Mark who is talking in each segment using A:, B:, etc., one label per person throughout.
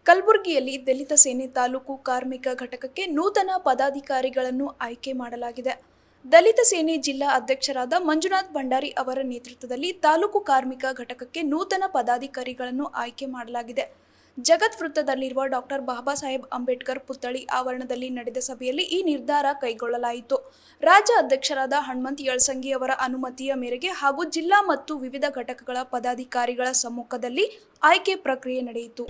A: ಕಲಬುರಗಿಯಲ್ಲಿ ದಲಿತ ಸೇನೆ ತಾಲೂಕು ಕಾರ್ಮಿಕ ಘಟಕಕ್ಕೆ ನೂತನ ಪದಾಧಿಕಾರಿಗಳನ್ನು ಆಯ್ಕೆ ಮಾಡಲಾಗಿದೆ. ದಲಿತ ಸೇನೆ ಜಿಲ್ಲಾ ಅಧ್ಯಕ್ಷರಾದ ಮಂಜುನಾಥ್ ಭಂಡಾರಿ ಅವರ ನೇತೃತ್ವದಲ್ಲಿ ತಾಲೂಕು ಕಾರ್ಮಿಕ ಘಟಕಕ್ಕೆ ನೂತನ ಪದಾಧಿಕಾರಿಗಳನ್ನು ಆಯ್ಕೆ ಮಾಡಲಾಗಿದೆ. ಜಗತ್ ವೃತ್ತದಲ್ಲಿರುವ ಡಾಕ್ಟರ್ ಬಾಬಾ ಸಾಹೇಬ್ ಅಂಬೇಡ್ಕರ್ ಪುತ್ಥಳಿ ಆವರಣದಲ್ಲಿ ನಡೆದ ಸಭೆಯಲ್ಲಿ ಈ ನಿರ್ಧಾರ ಕೈಗೊಳ್ಳಲಾಯಿತು. ರಾಜ್ಯ ಅಧ್ಯಕ್ಷರಾದ ಹನುಮಂತ್ ಯಳಸಂಗಿ ಅವರ ಅನುಮತಿಯ ಮೇರೆಗೆ ಹಾಗೂ ಜಿಲ್ಲಾ ಮತ್ತು ವಿವಿಧ ಘಟಕಗಳ ಪದಾಧಿಕಾರಿಗಳ ಸಮ್ಮುಖದಲ್ಲಿ ಆಯ್ಕೆ ಪ್ರಕ್ರಿಯೆ ನಡೆಯಿತು.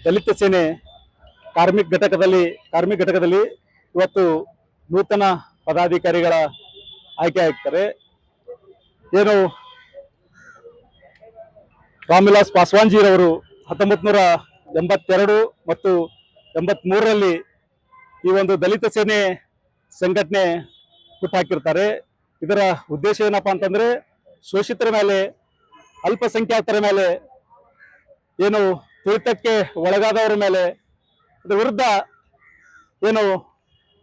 B: ದಲಿತ ಸೇನೆ ಕಾರ್ಮಿಕ ಘಟಕದಲ್ಲಿ ಇವತ್ತು ನೂತನ ಪದಾಧಿಕಾರಿಗಳ ಆಯ್ಕೆ ಆಗ್ತಾರೆ. ಏನು ರಾಮವಿಲಾಸ್ ಪಾಸ್ವಾನ್ಜಿರವರು 1982 ಮತ್ತು 83ರಲ್ಲಿ ಈ ಒಂದು ದಲಿತ ಸೇನೆ ಸಂಘಟನೆ ಹುಟ್ಟಾಕಿರ್ತಾರೆ. ಇದರ ಉದ್ದೇಶ ಏನಪ್ಪಾ ಅಂತಂದ್ರೆ ಶೋಷಿತರ ಮೇಲೆ, ಅಲ್ಪಸಂಖ್ಯಾತರ ಮೇಲೆ, ಏನು ತುಳಿತಕ್ಕೆ ಒಳಗಾದವರ ಮೇಲೆ ಅದರ ವಿರುದ್ಧ ಏನು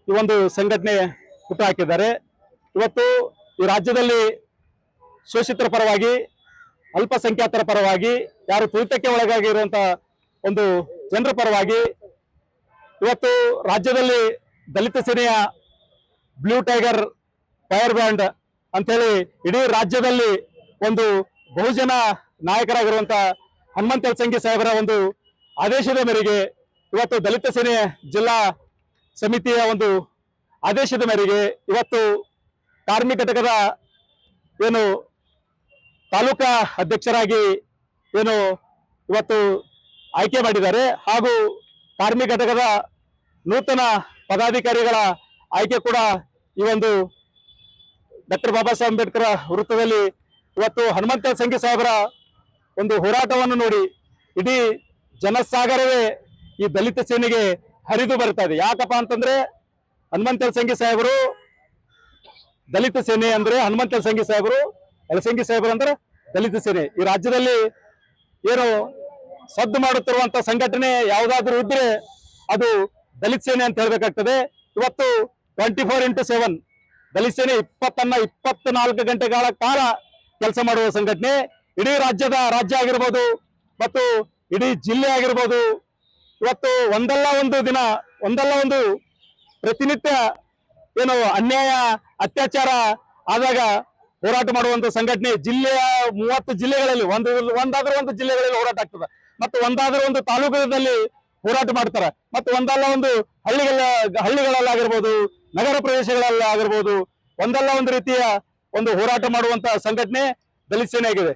B: ಈ ಒಂದು ಸಂಘಟನೆ ಹುಟ್ಟುಹಾಕಿದ್ದಾರೆ. ಇವತ್ತು ಈ ರಾಜ್ಯದಲ್ಲಿ ಶೋಷಿತರ ಪರವಾಗಿ, ಅಲ್ಪಸಂಖ್ಯಾತರ ಪರವಾಗಿ, ಯಾರು ತುಳಿತಕ್ಕೆ ಒಳಗಾಗಿರುವಂತ ಒಂದು ಜನರ ಪರವಾಗಿ ಇವತ್ತು ರಾಜ್ಯದಲ್ಲಿ ದಲಿತ ಸೇನೆಯ ಬ್ಲೂ ಟೈಗರ್ ಫೈರ್ ಬ್ಯಾಂಡ್ ಅಂತೇಳಿ ಇಡೀ ರಾಜ್ಯದಲ್ಲಿ ಒಂದು ಬಹುಜನ ನಾಯಕರಾಗಿರುವಂತ ಹನುಮಂತ ಯಳಸಂಗಿ ಸಾಹೇಬರ ಒಂದು ಆದೇಶದ ಮೇರೆಗೆ ಇವತ್ತು ದಲಿತ ಸೇನೆ ಜಿಲ್ಲಾ ಸಮಿತಿಯ ಒಂದು ಆದೇಶದ ಮೇರೆಗೆ ಇವತ್ತು ಕಾರ್ಮಿಕ ಘಟಕದ ಏನು ತಾಲೂಕಾ ಅಧ್ಯಕ್ಷರಾಗಿ ಏನು ಇವತ್ತು ಆಯ್ಕೆ ಮಾಡಿದ್ದಾರೆ ಹಾಗೂ ಕಾರ್ಮಿಕ ಘಟಕದ ನೂತನ ಪದಾಧಿಕಾರಿಗಳ ಆಯ್ಕೆ ಕೂಡ ಈ ಒಂದು ಡಾಕ್ಟರ್ ಬಾಬಾ ಸಾಹೇಬ್ ಅಂಬೇಡ್ಕರ್ ವೃತ್ತದಲ್ಲಿ ಇವತ್ತು ಹನುಮಂತ ಯಳಸಂಗಿ ಸಾಹೇಬರ ಒಂದು ಹೋರಾಟವನ್ನು ನೋಡಿ ಇಡೀ ಜನಸಾಗರವೇ ಈ ದಲಿತ ಸೇನೆಗೆ ಹರಿದು ಬರ್ತಾ ಇದೆ. ಯಾಕಪ್ಪ ಅಂತಂದ್ರೆ ಹನುಮಂತ ಯಳಸಂಗಿ ಸಾಹೇಬರು ದಲಿತ ಸೇನೆ ಅಂದ್ರೆ ಹನುಮಂತ ಯಳಸಂಗಿ ಸಾಹೇಬರು ಅಂದ್ರೆ ದಲಿತ ಸೇನೆ. ಈ ರಾಜ್ಯದಲ್ಲಿ ಏನು ಸದ್ದು ಮಾಡುತ್ತಿರುವಂತ ಸಂಘಟನೆ ಯಾವುದಾದ್ರೂ ಇದ್ರೆ ಅದು ದಲಿತ ಸೇನೆ ಅಂತ ಹೇಳ್ಬೇಕಾಗ್ತದೆ. ಇವತ್ತು 24x7 ದಲಿತ ಸೇನೆ 24 ಗಂಟೆಗಳ ಕಾಲ ಕೆಲಸ ಮಾಡುವ ಸಂಘಟನೆ. ಇಡೀ ರಾಜ್ಯ ಆಗಿರ್ಬೋದು ಮತ್ತು ಇಡೀ ಜಿಲ್ಲೆ ಆಗಿರ್ಬೋದು ಇವತ್ತು ಒಂದಲ್ಲ ಒಂದು ಪ್ರತಿನಿತ್ಯ ಏನು ಅನ್ಯಾಯ ಅತ್ಯಾಚಾರ ಆದಾಗ ಹೋರಾಟ ಮಾಡುವಂತ ಸಂಘಟನೆ. ಜಿಲ್ಲೆಯ 30 ಜಿಲ್ಲೆಗಳಲ್ಲಿ ಒಂದಾದ್ರೂ ಒಂದು ಜಿಲ್ಲೆಗಳಲ್ಲಿ ಹೋರಾಟ ಆಗ್ತದೆ, ಮತ್ತು ಒಂದಾದ್ರೂ ಒಂದು ತಾಲೂಕುಗಳಲ್ಲಿ ಹೋರಾಟ ಮಾಡ್ತಾರೆ, ಮತ್ತು ಒಂದಲ್ಲ ಒಂದು ಹಳ್ಳಿಗಳಲ್ಲಾಗಿರ್ಬೋದು, ನಗರ ಪ್ರದೇಶಗಳಲ್ಲಾಗಿರ್ಬೋದು ಒಂದಲ್ಲ ಒಂದು ರೀತಿಯ ಒಂದು ಹೋರಾಟ ಮಾಡುವಂತ ಸಂಘಟನೆ ದಲಿತ ಸೇನೆ ಆಗಿದೆ.